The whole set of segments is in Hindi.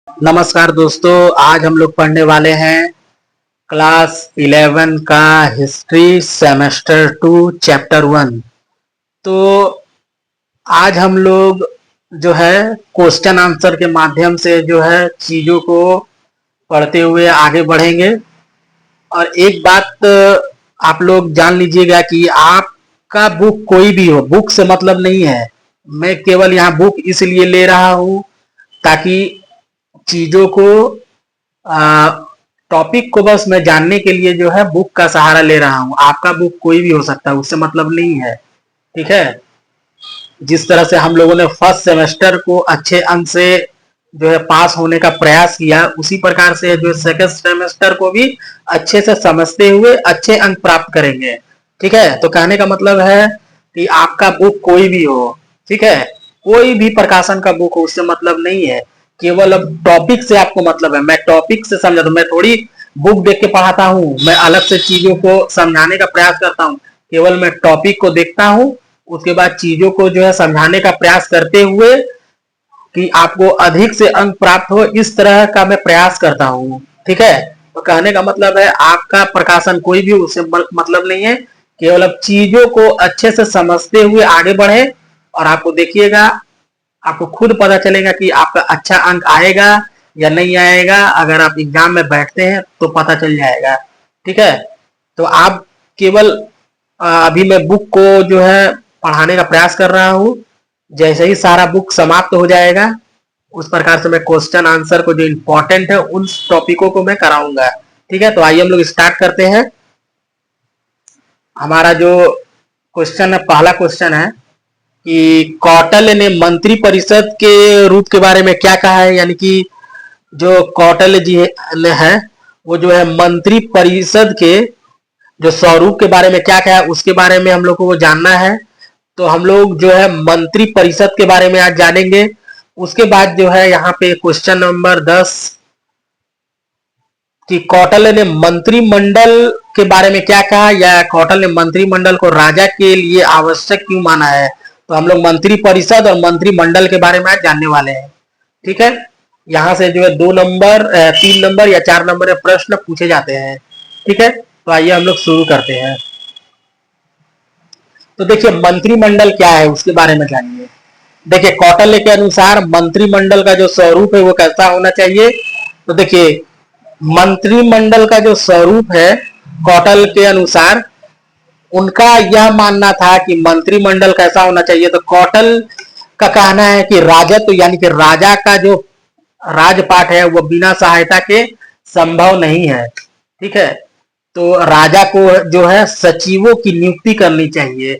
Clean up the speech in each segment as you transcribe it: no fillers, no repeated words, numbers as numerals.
नमस्कार दोस्तों, आज हम लोग पढ़ने वाले हैं क्लास 11 का हिस्ट्री सेमेस्टर 2 चैप्टर 1। तो आज हम लोग जो है क्वेश्चन आंसर के माध्यम से जो है चीज़ों को पढ़ते हुए आगे बढ़ेंगे। और एक बात आप लोग जान लीजिएगा कि आपका बुक कोई भी हो, बुक से मतलब नहीं है। मैं केवल यहाँ बुक इसलिए ले रहा हूँ ताकि चीज़ों को टॉपिक को बस मैं जानने के लिए जो है बुक का सहारा ले रहा हूँ। आपका बुक कोई भी हो सकता है, उससे मतलब नहीं है। ठीक है। जिस तरह से हम लोगों ने फर्स्ट सेमेस्टर को अच्छे अंक से जो है पास होने का प्रयास किया, उसी प्रकार से जो सेकंड सेमेस्टर को भी अच्छे से समझते हुए अच्छे अंक प्राप्त करेंगे। ठीक है। तो कहने का मतलब है कि आपका बुक कोई भी हो, ठीक है, कोई भी प्रकाशन का बुक हो, उससे मतलब नहीं है। केवल अब टॉपिक से आपको मतलब है। मैं टॉपिक से समझा, तो मैं थोड़ी बुक देख के पढ़ाता हूँ, मैं अलग से चीजों को समझाने का प्रयास करता हूँ। केवल मैं टॉपिक को देखता हूँ, उसके बाद चीजों को जो है समझाने का प्रयास करते हुए कि आपको अधिक से अंक प्राप्त हो, इस तरह का मैं प्रयास करता हूँ। ठीक है। तो कहने का मतलब है आपका प्रकाशन कोई भी, उससे मतलब नहीं है। केवल अब चीजों को अच्छे से समझते हुए आगे बढ़े और आपको देखिएगा, आपको खुद पता चलेगा कि आपका अच्छा अंक आएगा या नहीं आएगा। अगर आप एग्जाम में बैठते हैं तो पता चल जाएगा। ठीक है। तो आप केवल अभी मैं बुक को जो है पढ़ाने का प्रयास कर रहा हूँ। जैसे ही सारा बुक समाप्त हो जाएगा, उस प्रकार से मैं क्वेश्चन आंसर को जो इम्पोर्टेंट है उन टॉपिकों को मैं कराऊंगा। ठीक है। तो आइए हम लोग स्टार्ट करते हैं। हमारा जो क्वेश्चन है, पहला क्वेश्चन है कि कौटिल्य ने मंत्री परिषद के रूप के बारे में क्या कहा है। यानी कि जो कौटिल्य जी है वो जो है मंत्री परिषद के जो स्वरूप के बारे में क्या कहा है, उसके बारे में हम लोग को वो जानना है। तो हम लोग जो है मंत्री परिषद के बारे में आज जानेंगे। उसके बाद जो है यहाँ पे क्वेश्चन नंबर 10 कि कौटिल्य ने मंत्रिमंडल के बारे में क्या कहा, या कौटिल्य ने मंत्रिमंडल को राजा के लिए आवश्यक क्यों माना है। तो हम लोग मंत्री परिषद और मंत्रिमंडल के बारे में आज जानने वाले हैं। ठीक है। यहाँ से जो है 2 नंबर 3 नंबर या 4 नंबर के प्रश्न पूछे जाते हैं। ठीक है। तो आइए हम लोग शुरू करते हैं। तो देखिए मंत्रिमंडल क्या है उसके बारे में जानिए। देखिए कौटिल्य के अनुसार मंत्रिमंडल का जो स्वरूप है वो कैसा होना चाहिए। तो देखिए मंत्रिमंडल का जो स्वरूप है कौटिल्य के अनुसार, उनका यह मानना था कि मंत्रिमंडल कैसा होना चाहिए। तो कौटिल्य का कहना है कि राजत्व यानी कि राजा का जो राजपाट है वो बिना सहायता के संभव नहीं है। ठीक है। तो राजा को जो है सचिवों की नियुक्ति करनी चाहिए।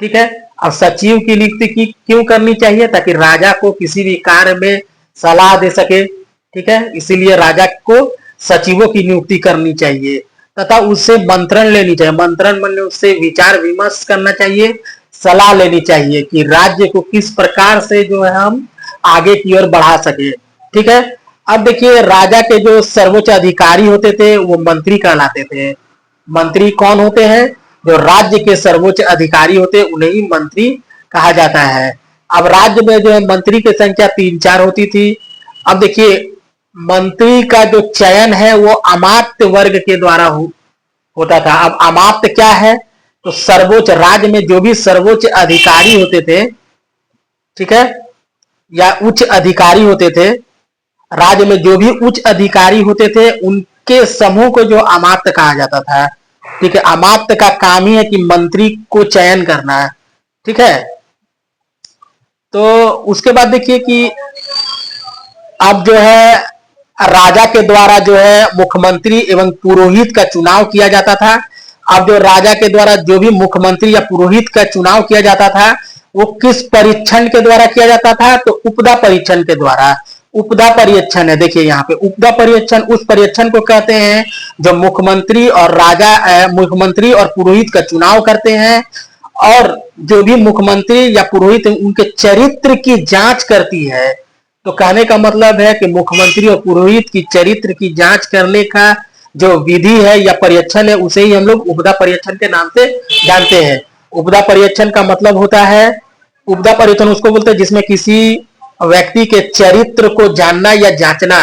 ठीक है। अब सचिव की नियुक्ति की क्यों करनी चाहिए, ताकि राजा को किसी भी कार्य में सलाह दे सके। ठीक है। इसीलिए राजा को सचिवों की नियुक्ति करनी चाहिए तथा उससे मंत्रण लेनी चाहिए। मंत्रण मतलब उससे विचार विमर्श करना चाहिए, सलाह लेनी चाहिए कि राज्य को किस प्रकार से जो है हम आगे की ओर बढ़ा सके। ठीक है। अब देखिए राजा के जो सर्वोच्च अधिकारी होते थे वो मंत्री कहलाते थे। मंत्री कौन होते हैं, जो राज्य के सर्वोच्च अधिकारी होते हैं उन्हें ही मंत्री कहा जाता है। अब राज्य में जो है मंत्री की संख्या 3-4 होती थी। अब देखिए मंत्री का जो चयन है वो अमात्य वर्ग के द्वारा होता था। अब अमात्य क्या है, तो सर्वोच्च, राज्य में जो भी सर्वोच्च अधिकारी होते थे, ठीक है, या उच्च अधिकारी होते थे, राज्य में जो भी उच्च अधिकारी होते थे उनके समूह को जो अमात्य कहा जाता था। ठीक है। अमात्य का काम ही है कि मंत्री को चयन करना है। ठीक है। तो उसके बाद देखिए कि अब जो है राजा के द्वारा जो है मुख्यमंत्री एवं पुरोहित का चुनाव किया जाता था। अब जो राजा के द्वारा जो भी मुख्यमंत्री या पुरोहित का चुनाव किया जाता था वो किस परीक्षण के द्वारा किया जाता था, तो उपदा परीक्षण के द्वारा। उपदा परीक्षण है, देखिए यहाँ पे उपदा परीक्षण उस परीक्षण को कहते हैं जो मुख्यमंत्री और राजा, मुख्यमंत्री और पुरोहित का चुनाव करते हैं, और जो भी मुख्यमंत्री या पुरोहित उनके चरित्र की जांच करती है। तो कहने का मतलब है कि मुख्यमंत्री और पुरोहित की चरित्र की जांच करने का जो विधि है या परीक्षण है उसे ही हम लोग उपदा परीक्षण के नाम से जानते हैं। उपदा परीक्षण का मतलब होता है, उपदा परीक्षण उसको बोलते हैं जिसमें किसी व्यक्ति के चरित्र को जानना या जांचना,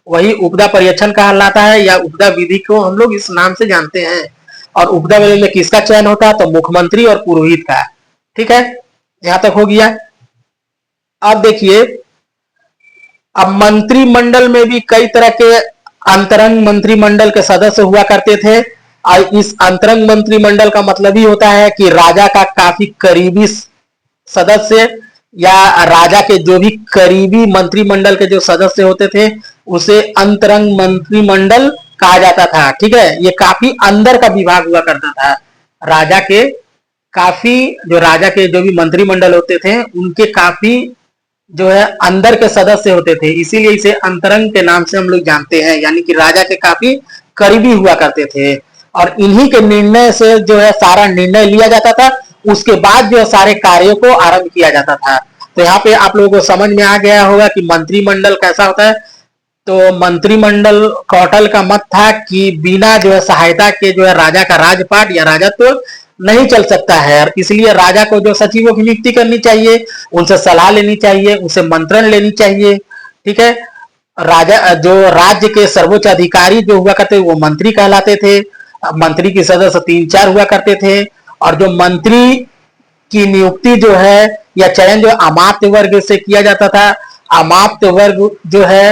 वही उपदा पर्यवेक्षण कहलाता है, या उपदा विधि को हम लोग इस नाम से जानते हैं। और उपदा विधि में किसका चयन होता है? तो मुख्यमंत्री और पुरोहित का। ठीक है, यहां तक हो गया। अब देखिए, अब मंत्रिमंडल में भी कई तरह के अंतरंग मंत्रिमंडल के सदस्य हुआ करते थे। और इस अंतरंग मंत्रिमंडल का मतलब ही होता है कि राजा का काफी करीबी सदस्य या राजा के जो भी करीबी मंत्रिमंडल के जो सदस्य होते थे उसे अंतरंग मंत्रिमंडल कहा जाता था। ठीक है, ये काफी अंदर का विभाग हुआ करता था। राजा के काफी राजा के जो भी मंत्रिमंडल होते थे उनके काफी जो है अंदर के सदस्य होते थे, इसीलिए इसे अंतरंग के नाम से हम लोग जानते हैं, यानी कि राजा के काफी करीबी हुआ करते थे। और इन्हीं के निर्णय से जो है सारा निर्णय लिया जाता था, उसके बाद जो है सारे कार्यों को आरंभ किया जाता था। तो यहाँ पे आप लोगों को समझ में आ गया होगा कि मंत्रिमंडल कैसा होता है। तो मंत्रिमंडल कौटल का मत था कि बिना जो है सहायता के जो है राजा का राजपाट या राजत्व नहीं चल सकता है, इसलिए राजा को जो सचिवों की नियुक्ति करनी चाहिए, उनसे सलाह लेनी चाहिए, उनसे मंत्रण लेनी चाहिए। ठीक है, राजा जो राज्य के सर्वोच्च अधिकारी जो हुआ करते वो मंत्री कहलाते थे। मंत्री के सदस्य 3-4 हुआ करते थे। और जो मंत्री की नियुक्ति जो है या चयन जो अमात्य वर्ग से किया जाता था। अमात्य वर्ग जो है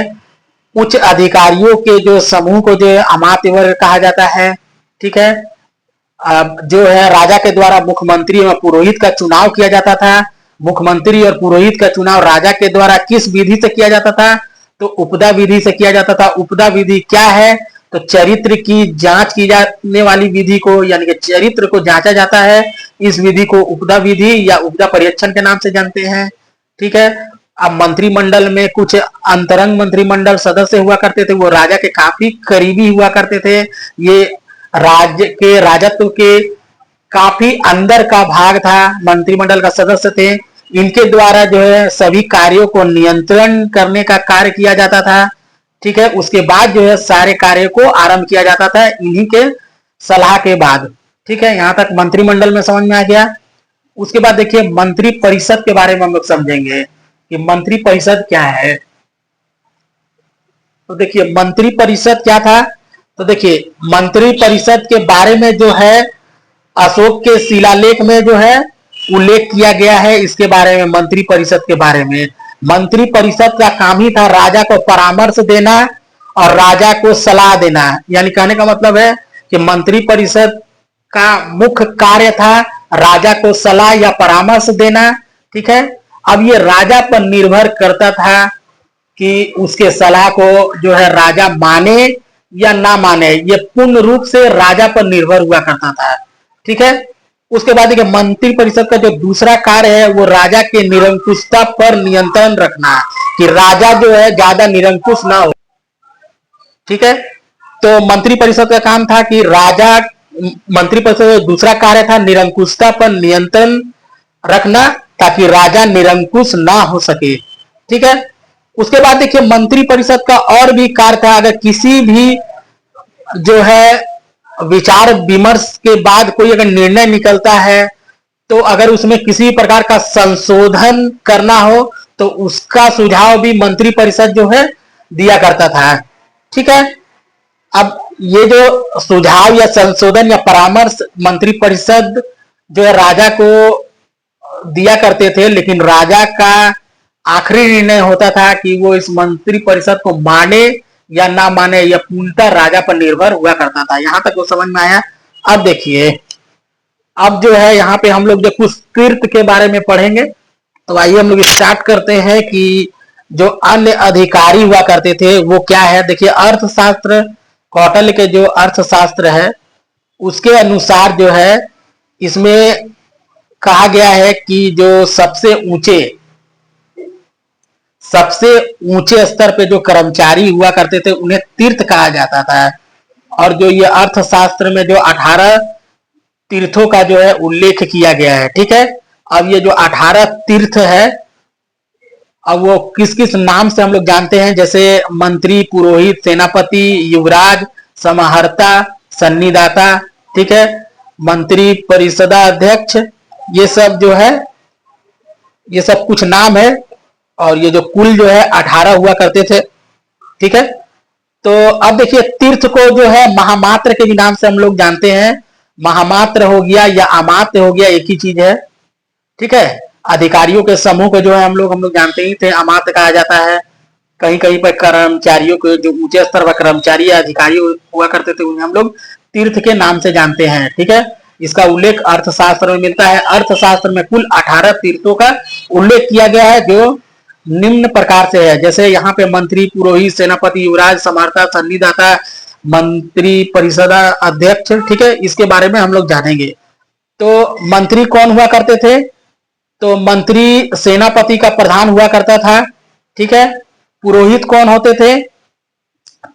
उच्च अधिकारियों के जो समूह को जो है अमात्य वर्ग कहा जाता है। ठीक है, जो है राजा के द्वारा मुख्यमंत्री और पुरोहित का चुनाव किया जाता था। मुख्यमंत्री और पुरोहित का चुनाव राजा के द्वारा किस विधि से किया जाता था? तो उपदा विधि से किया जाता था। उपदा विधि क्या है? तो चरित्र की जांच की जाने वाली विधि को, यानी कि चरित्र को जांचा जाता है, इस विधि को उपदा विधि या उपदा पर्यवेक्षण के नाम से जानते हैं। ठीक है, अब मंत्रिमंडल में कुछ अंतरंग मंत्रिमंडल सदस्य हुआ करते थे, वो राजा के काफी करीबी हुआ करते थे। ये राज्य के राजत्व के काफी अंदर का भाग था, मंत्रिमंडल का सदस्य थे। इनके द्वारा जो है सभी कार्यों को नियंत्रण करने का कार्य किया जाता था। ठीक है, उसके बाद जो है सारे कार्य को आरंभ किया जाता था इन्हीं के सलाह के बाद। ठीक है, यहां तक मंत्रिमंडल में समझ में आ गया। उसके बाद देखिए मंत्री परिषद के बारे में हम लोग समझेंगे कि मंत्री परिषद क्या है। तो देखिए मंत्री परिषद क्या था। तो देखिए मंत्री परिषद के बारे में जो है अशोक के शिलालेख में जो है उल्लेख किया गया है। इसके बारे में मंत्री परिषद के बारे में, मंत्री परिषद का काम ही था राजा को परामर्श देना और राजा को सलाह देना। यानी कहने का मतलब है कि मंत्री परिषद का मुख्य कार्य था राजा को सलाह या परामर्श देना। ठीक है, अब ये राजा पर निर्भर करता था कि उसके सलाह को जो है राजा माने या ना माने, ये पूर्ण रूप से राजा पर निर्भर हुआ करता था। ठीक है, उसके बाद देखिए मंत्री परिषद का जो दूसरा कार्य है वो राजा के निरंकुशता पर नियंत्रण रखना, कि राजा जो है ज्यादा निरंकुश ना हो। ठीक है, तो मंत्री परिषद का काम था कि राजा, मंत्री परिषद का दूसरा कार्य था निरंकुशता पर नियंत्रण रखना, ताकि राजा निरंकुश ना हो सके। ठीक है, उसके बाद देखिए मंत्री परिषद का और भी कार्य था, अगर किसी भी जो है विचार विमर्श के बाद कोई अगर निर्णय निकलता है तो अगर उसमें किसी प्रकार का संशोधन करना हो तो उसका सुझाव भी मंत्री परिषद जो है दिया करता था। ठीक है, अब ये जो सुझाव या संशोधन या परामर्श मंत्री परिषद जो है राजा को दिया करते थे, लेकिन राजा का आखिरी निर्णय होता था कि वो इस मंत्री परिषद को माने या ना माने, यह पूर्णतः राजा पर निर्भर हुआ करता था। यहां तक वो समझ में आया। अब देखिए, अब जो है यहाँ पे हम लोग जो कुछ तीर्थ के बारे में पढ़ेंगे, तो आइए हम लोग स्टार्ट करते हैं कि जो अन्य अधिकारी हुआ करते थे वो क्या है। देखिए अर्थशास्त्र, कौटिल्य के जो अर्थशास्त्र है उसके अनुसार जो है इसमें कहा गया है कि जो सबसे ऊंचे स्तर पे जो कर्मचारी हुआ करते थे उन्हें तीर्थ कहा जाता था। और जो ये अर्थशास्त्र में जो 18 तीर्थों का जो है उल्लेख किया गया है। ठीक है, अब ये जो 18 तीर्थ है अब वो किस किस नाम से हम लोग जानते हैं, जैसे मंत्री, पुरोहित, सेनापति, युवराज, समाहर्ता, सन्निदाता। ठीक है, मंत्री परिषदाध्यक्ष, ये सब जो है ये सब कुछ नाम है। और ये जो कुल जो है 18 हुआ करते थे। ठीक है, तो अब देखिए तीर्थ को जो है महामात्र के भी नाम से हम लोग जानते हैं। महामात्र हो गया या अमात्य हो गया, एक ही चीज है। ठीक है, अधिकारियों के समूह को जो है हम लोग जानते ही थे, अमात्य कहा जाता है। कहीं कहीं पर कर्मचारियों के जो ऊंचे स्तर पर कर्मचारी या अधिकारी हुआ करते थे उन्हें हम लोग तीर्थ के नाम से जानते हैं। ठीक है, इसका उल्लेख अर्थशास्त्र में मिलता है। अर्थशास्त्र में कुल 18 तीर्थों का उल्लेख किया गया है, जो निम्न प्रकार से है। जैसे यहाँ पे मंत्री, पुरोहित, सेनापति, युवराज, समर्था, सन्निधाता, मंत्री परिषद अध्यक्ष। ठीक है, इसके बारे में हम लोग जानेंगे। तो मंत्री कौन हुआ करते थे? तो मंत्री सेनापति का प्रधान हुआ करता था। ठीक है, पुरोहित कौन होते थे?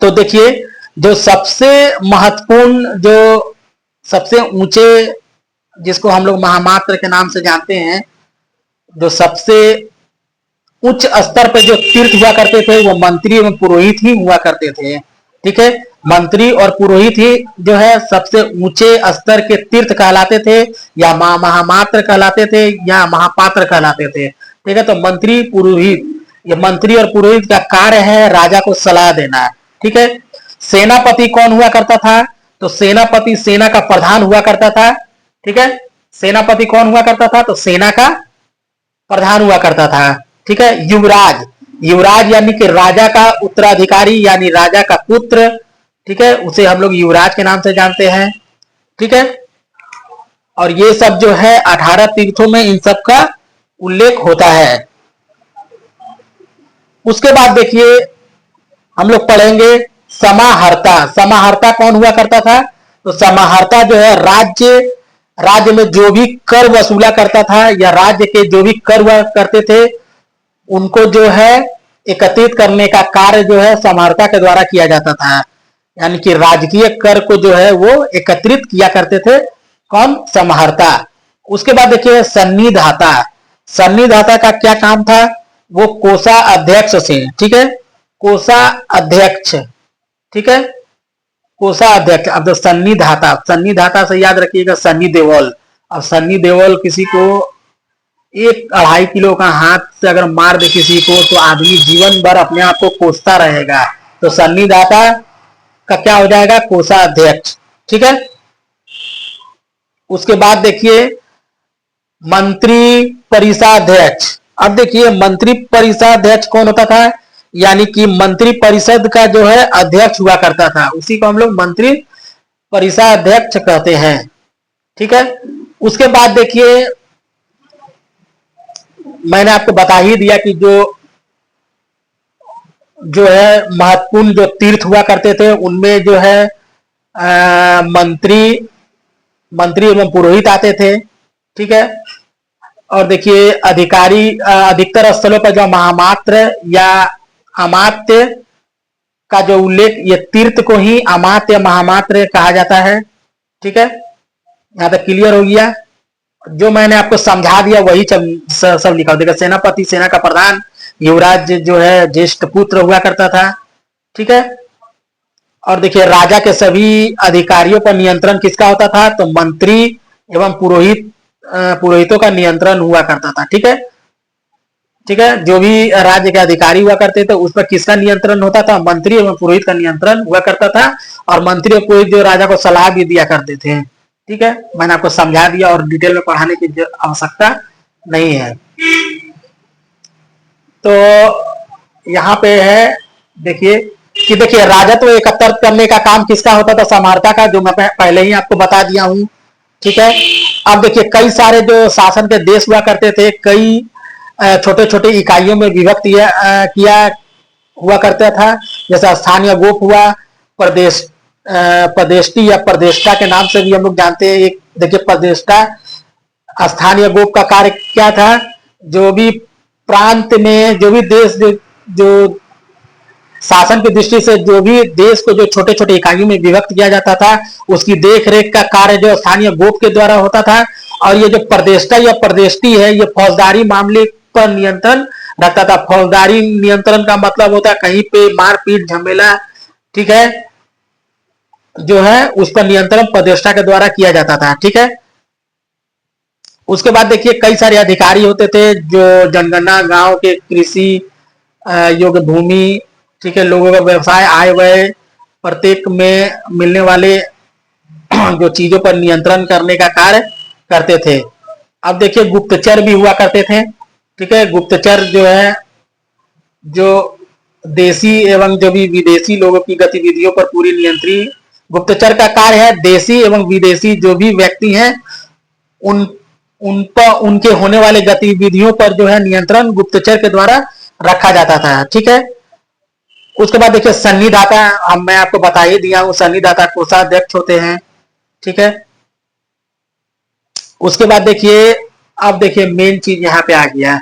तो देखिए, जो सबसे महत्वपूर्ण, जो सबसे ऊंचे, जिसको हम लोग महामात्र के नाम से जानते हैं, जो सबसे उच्च स्तर पर जो तीर्थ हुआ करते थे वो मंत्री एवं पुरोहित ही हुआ करते थे। ठीक है, मंत्री और पुरोहित ही जो है सबसे ऊंचे स्तर के तीर्थ कहलाते थे, या महामात्र कहलाते थे, या महापात्र कहलाते थे। ठीक है, तो मंत्री पुरोहित, ये मंत्री और पुरोहित का कार्य है राजा को सलाह देना। ठीक है, सेनापति कौन हुआ करता था? तो सेनापति सेना का प्रधान हुआ करता था। ठीक है, सेनापति कौन हुआ करता था? तो सेना का प्रधान हुआ करता था। ठीक है, युवराज, युवराज यानी कि राजा का उत्तराधिकारी यानी राजा का पुत्र। ठीक है, उसे हम लोग युवराज के नाम से जानते हैं। ठीक है, और ये सब जो है 18 तीर्थों में इन सब का उल्लेख होता है। उसके बाद देखिए हम लोग पढ़ेंगे समाहर्ता। समाहर्ता कौन हुआ करता था? तो समाहर्ता जो है राज्य में जो भी कर वसूला करता था, या राज्य के जो भी कर हुआ करते थे, उनको जो है एकत्रित करने का कार्य जो है समाहर्ता के द्वारा किया जाता था। यानी कि राजकीय कर को जो है वो एकत्रित किया करते थे कौन? समाहर्ता। उसके बाद देखिए सन्निधाता। सन्निधाता का क्या काम था? वो कोषा अध्यक्ष से। ठीक है, कोषा अध्यक्ष। ठीक है, कोषा अध्यक्ष। अब तो सन्निधाता, सन्निधाता से याद रखिएगा सन्नी देओल। अब सन्नी देओल किसी को 1-2.5 किलो का हाथ से अगर मार दे किसी को, तो आदमी जीवन भर अपने आप को कोसता रहेगा। तो सन्निधाता का क्या हो जाएगा? कोषाध्यक्ष। ठीक है, उसके बाद देखिए मंत्री परिषदाध्यक्ष। अब देखिए मंत्री परिषदाध्यक्ष कौन होता था? यानी कि मंत्री परिषद का जो है अध्यक्ष हुआ करता था, उसी को हम लोग मंत्री परिषदाध्यक्ष कहते हैं। ठीक है, उसके बाद देखिए मैंने आपको बता ही दिया कि जो है महत्वपूर्ण जो तीर्थ हुआ करते थे उनमें जो है मंत्री एवं पुरोहित आते थे। ठीक है, और देखिए अधिकारी, अधिकतर स्थलों पर जो महामात्र या अमात्य का जो उल्लेख, ये तीर्थ को ही अमात्य या महामात्र कहा जाता है। ठीक है, यहां तक क्लियर हो गया? जो मैंने आपको समझा दिया वही सब लिखा हो। देखा, सेनापति सेना का प्रधान, युवराज जो है ज्येष्ठ पुत्र हुआ करता था। ठीक है, और देखिए राजा के सभी अधिकारियों पर नियंत्रण किसका होता था? तो मंत्री एवं पुरोहितों का नियंत्रण हुआ करता था। ठीक है, ठीक है, जो भी राज्य के अधिकारी हुआ करते थे उस पर किसका नियंत्रण होता था? मंत्री एवं पुरोहित का नियंत्रण हुआ करता था। और मंत्री और पुरोहित जो राजा को सलाह भी दिया करते थे। ठीक है, मैंने आपको समझा दिया और डिटेल में पढ़ाने की आवश्यकता नहीं है। तो यहाँ पे है देखिए कि देखिए राजत्व एकत्र करने का काम किसका होता था? समाहर्ता का, जो मैं पहले ही आपको बता दिया हूं। ठीक है, अब देखिए कई सारे जो शासन के देश हुआ करते थे, कई छोटे छोटे इकाइयों में विभक्त किया हुआ करता था। जैसा स्थानीय गोप हुआ, प्रदेष्टि या प्रदेष्टा के नाम से भी हम लोग जानते हैं। एक देखिए प्रदेष्टा, स्थानीय गोप का कार्य क्या था? जो भी प्रांत में, जो भी देश जो शासन की दृष्टि से जो भी देश को जो छोटे छोटे इकाइयों में विभक्त किया जाता था, उसकी देख रेख का कार्य जो स्थानीय गोप के द्वारा होता था। और ये जो प्रदेष्टा या प्रदेष्टि है, ये फौजदारी मामले पर नियंत्रण रखता था। फौजदारी नियंत्रण का मतलब होता है कहीं पे मारपीट झमेला, ठीक है, जो है उस पर नियंत्रण प्रदेष्टा के द्वारा किया जाता था। ठीक है, उसके बाद देखिए कई सारे अधिकारी होते थे जो जनगणना, गांव के कृषि योग्य भूमि, ठीक है, लोगों का व्यवसाय, आय व्यय, प्रत्येक में मिलने वाले जो चीजों पर नियंत्रण करने का कार्य करते थे। अब देखिए गुप्तचर भी हुआ करते थे, ठीक है। गुप्तचर जो है, जो देशी एवं जो भी विदेशी लोगों की गतिविधियों पर पूरी नियंत्रित, गुप्तचर का कार्य है देशी एवं विदेशी जो भी व्यक्ति हैं उन उन पर उनके होने वाले गतिविधियों पर जो है नियंत्रण गुप्तचर के द्वारा रखा जाता था, ठीक है। उसके बाद देखिए सन्निधाता, हम मैं आपको बता ही दिया हूं, सन्निधाता कोषाध्यक्ष होते हैं, ठीक है। उसके बाद देखिए, अब देखिए मेन चीज यहां पे आ गया।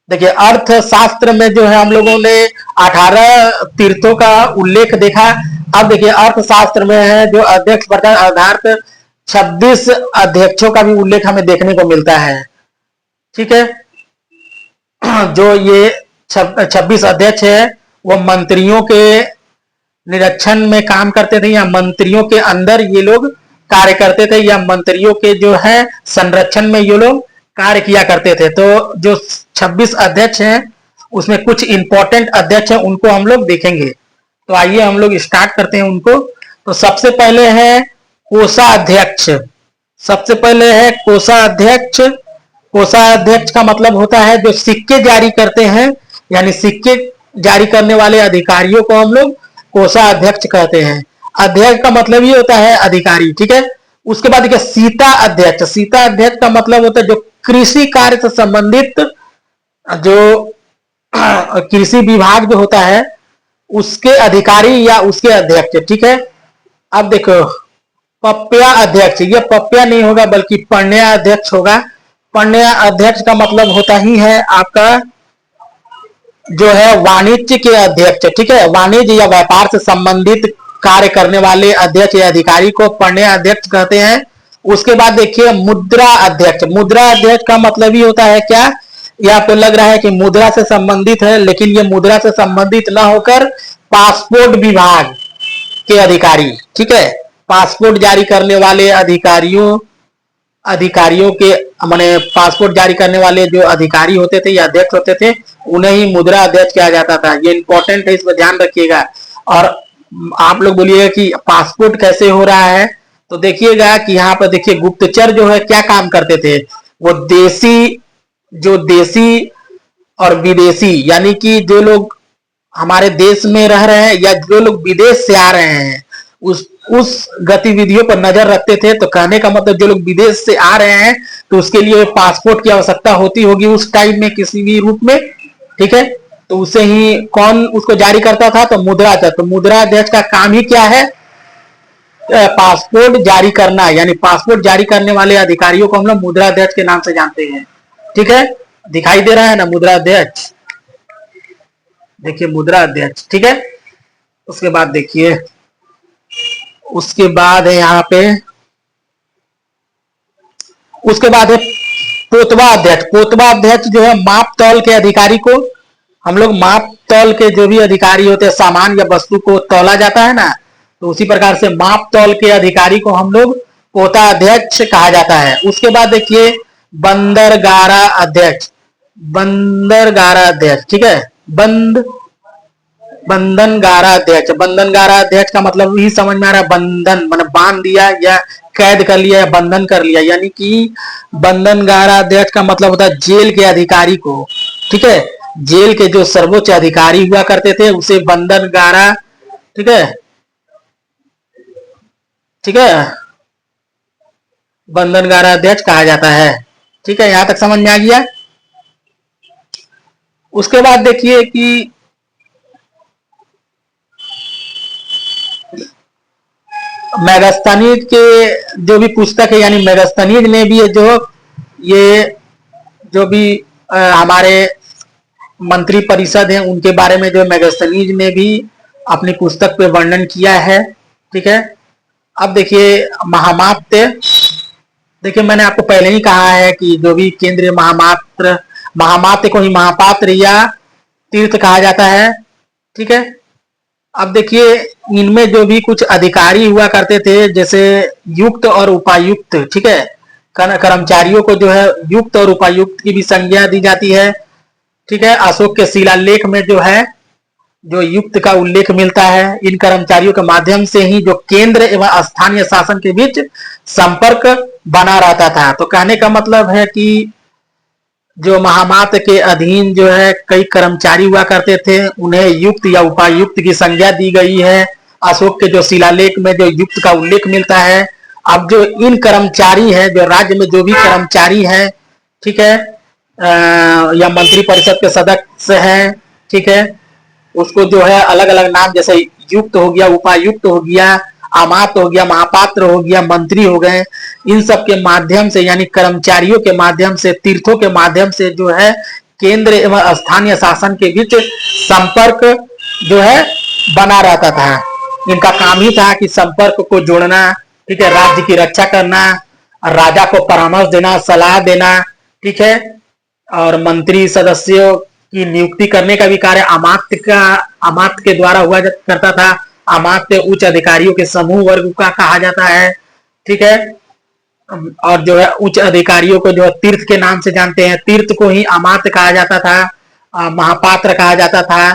देखिए अर्थशास्त्र में जो है हम लोगों ने 18 तीर्थों का उल्लेख देखा। अब देखिए अर्थशास्त्र में है जो अध्यक्ष प्रधान आधार पर 26 अध्यक्षों का भी उल्लेख हमें देखने को मिलता है, ठीक है। जो ये 26 अध्यक्ष है वो मंत्रियों के निरीक्षण में काम करते थे, या मंत्रियों के अंदर ये लोग कार्य करते थे, या मंत्रियों के जो है संरक्षण में ये लोग कार्य किया करते थे। तो जो 26 अध्यक्ष हैं उसमें कुछ इंपॉर्टेंट अध्यक्ष हैं, उनको हम लोग देखेंगे। तो आइए हम लोग स्टार्ट करते हैं उनको। तो सबसे पहले है कोषाध्यक्ष। सबसे पहले है कोषाध्यक्ष। कोषाध्यक्ष का मतलब होता है जो सिक्के जारी करते हैं, यानी सिक्के जारी करने वाले अधिकारियों को हम लोग कोषाध्यक्ष कहते हैं। अध्यक्ष का मतलब ये होता है अधिकारी, ठीक है। उसके बाद देखिए सीता अध्यक्ष। सीता अध्यक्ष का मतलब होता है जो कृषि कार्य से संबंधित, जो कृषि विभाग जो होता है उसके अधिकारी या उसके अध्यक्ष, ठीक है। अब देखो पप्या अध्यक्ष, ये पप्या नहीं होगा बल्कि पण्या अध्यक्ष होगा। पण्या अध्यक्ष का मतलब होता ही है आपका जो है वाणिज्य के अध्यक्ष, ठीक है। वाणिज्य या व्यापार से संबंधित कार्य करने वाले अध्यक्ष या अधिकारी को पण्या अध्यक्ष कहते हैं। उसके बाद देखिए मुद्रा अध्यक्ष। मुद्रा अध्यक्ष का मतलब ही होता है क्या, यह आपको लग रहा है कि मुद्रा से संबंधित है, लेकिन ये मुद्रा से संबंधित ना होकर पासपोर्ट विभाग के अधिकारी, ठीक है। पासपोर्ट जारी करने वाले अधिकारियों के माने पासपोर्ट जारी करने वाले जो अधिकारी होते थे या अध्यक्ष होते थे उन्हें ही मुद्रा अध्यक्ष कहा जाता था। ये इंपॉर्टेंट है, इस पर ध्यान रखिएगा। और आप लोग बोलिएगा कि पासपोर्ट कैसे हो रहा है, तो देखिएगा कि यहाँ पर देखिए गुप्तचर जो है क्या काम करते थे, वो देशी और विदेशी, यानी कि जो लोग हमारे देश में रह रहे हैं या जो लोग विदेश से आ रहे हैं उस गतिविधियों पर नजर रखते थे। तो कहने का मतलब जो लोग विदेश से आ रहे हैं तो उसके लिए पासपोर्ट की आवश्यकता होती होगी उस टाइम में किसी भी रूप में, ठीक है। तो उसे ही कौन उसको जारी करता था, तो मुद्रा अध्यक्ष। तो मुद्रा अध्यक्ष का काम ही क्या है, पासपोर्ट जारी करना, यानी पासपोर्ट जारी करने वाले अधिकारियों को हम लोग मुद्रा अध्यक्ष के नाम से जानते हैं, ठीक है। दिखाई दे रहा है ना मुद्रा अध्यक्ष, देखिए मुद्रा अध्यक्ष, ठीक है। उसके बाद देखिए, उसके बाद है यहाँ पे, उसके बाद है पोतवा अध्यक्ष। पोतवा अध्यक्ष जो है माप तौल के अधिकारी को हम लोग, माप तौल के जो भी अधिकारी होते हैं, सामान या वस्तु को तौला जाता है ना, तो उसी प्रकार से माप तौल के अधिकारी को हम लोग पोता अध्यक्ष कहा जाता है। उसके बाद देखिए बंदरगारा अध्यक्ष। बंदरगारा अध्यक्ष, ठीक है। बंधनगारा अध्यक्ष। बंधनगारा अध्यक्ष का मतलब ही समझ में आ रहा है, बंधन मतलब बांध दिया या कैद कर लिया या बंधन कर लिया, यानी कि बंधनगारा अध्यक्ष का मतलब होता है जेल के अधिकारी को, ठीक है। जेल के जो सर्वोच्च अधिकारी हुआ करते थे उसे बंधनगारा, ठीक है, ठीक है, बंधनगारा अध्यक्ष कहा जाता है, ठीक है। यहां तक समझ में आ गया। उसके बाद देखिए कि मेगास्थनीज के जो भी पुस्तक है, यानी मेगास्थनीज ने भी ये जो भी हमारे मंत्री परिषद हैं उनके बारे में जो मेगास्थनीज ने भी अपनी पुस्तक पे वर्णन किया है, ठीक है। अब देखिए महामात्य। देखिए मैंने आपको पहले ही कहा है कि जो भी केंद्रीय महामात्य को ही महापात्र या तीर्थ कहा जाता है, ठीक है। अब देखिए इनमें जो भी कुछ अधिकारी हुआ करते थे जैसे युक्त और उपायुक्त, ठीक है। कर्मचारियों को जो है युक्त और उपायुक्त की भी संज्ञा दी जाती है। ठीक है, अशोक के शिलालेख में जो है जो युक्त का उल्लेख मिलता है। इन कर्मचारियों के माध्यम से ही जो केंद्र एवं स्थानीय शासन के बीच संपर्क बना रहता था। तो कहने का मतलब है कि जो महामात्र के अधीन जो है कई कर्मचारी हुआ करते थे, उन्हें युक्त या उपायुक्त की संज्ञा दी गई है। अशोक के जो शिलालेख में जो युक्त का उल्लेख मिलता है। अब जो इन कर्मचारी है, जो राज्य में जो भी कर्मचारी है, ठीक है, या मंत्री परिषद के सदस्य हैं, ठीक है, उसको जो है अलग अलग नाम, जैसे युक्त हो गया, उपायुक्त हो गया, अमात्य हो गया, महापात्र हो गया, मंत्री हो गए, इन सब के माध्यम से यानी कर्मचारियों के माध्यम से, तीर्थों के माध्यम से जो है केंद्र एवं स्थानीय शासन के बीच संपर्क जो है बना रहता था। इनका काम ही था कि संपर्क को जोड़ना, ठीक है, राज्य की रक्षा करना, राजा को परामर्श देना, सलाह देना, ठीक है, और मंत्री सदस्यों की नियुक्ति करने का भी कार्य अमात्य के द्वारा हुआ करता था। अमात्य उच्च अधिकारियों के समूह वर्ग का कहा जाता है। ठीक है, और जो है उच्च अधिकारियों को जो है तीर्थ के नाम से जानते हैं। तीर्थ को ही अमात्य कहा जाता था, महापात्र कहा जाता था।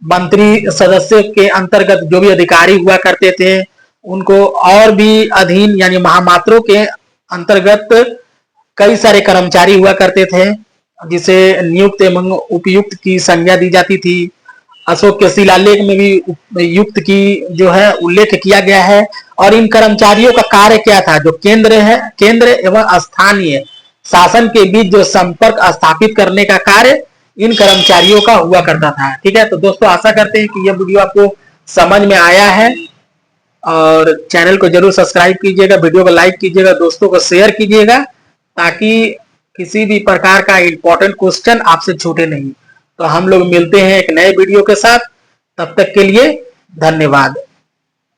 मंत्री सदस्य के अंतर्गत जो भी अधिकारी हुआ करते थे उनको और भी अधीन यानी महामात्रों के अंतर्गत कई सारे कर्मचारी हुआ करते थे, जिसे नियुक्त एवं उपयुक्त की संज्ञा दी जाती थी। अशोक के शिलालेख में भी युक्त की जो है उल्लेख किया गया है। और इन कर्मचारियों का कार्य क्या था? जो केंद्र एवं स्थानीय शासन के बीच जो संपर्क स्थापित करने का कार्य इन कर्मचारियों का हुआ करता था। ठीक है, तो दोस्तों आशा करते हैं कि यह वीडियो आपको समझ में आया है, और चैनल को जरूर सब्सक्राइब कीजिएगा, वीडियो को लाइक कीजिएगा, दोस्तों को शेयर कीजिएगा, ताकि किसी भी प्रकार का इंपॉर्टेंट क्वेश्चन आपसे छूटे नहीं। तो हम लोग मिलते हैं एक नए वीडियो के साथ, तब तक के लिए धन्यवाद।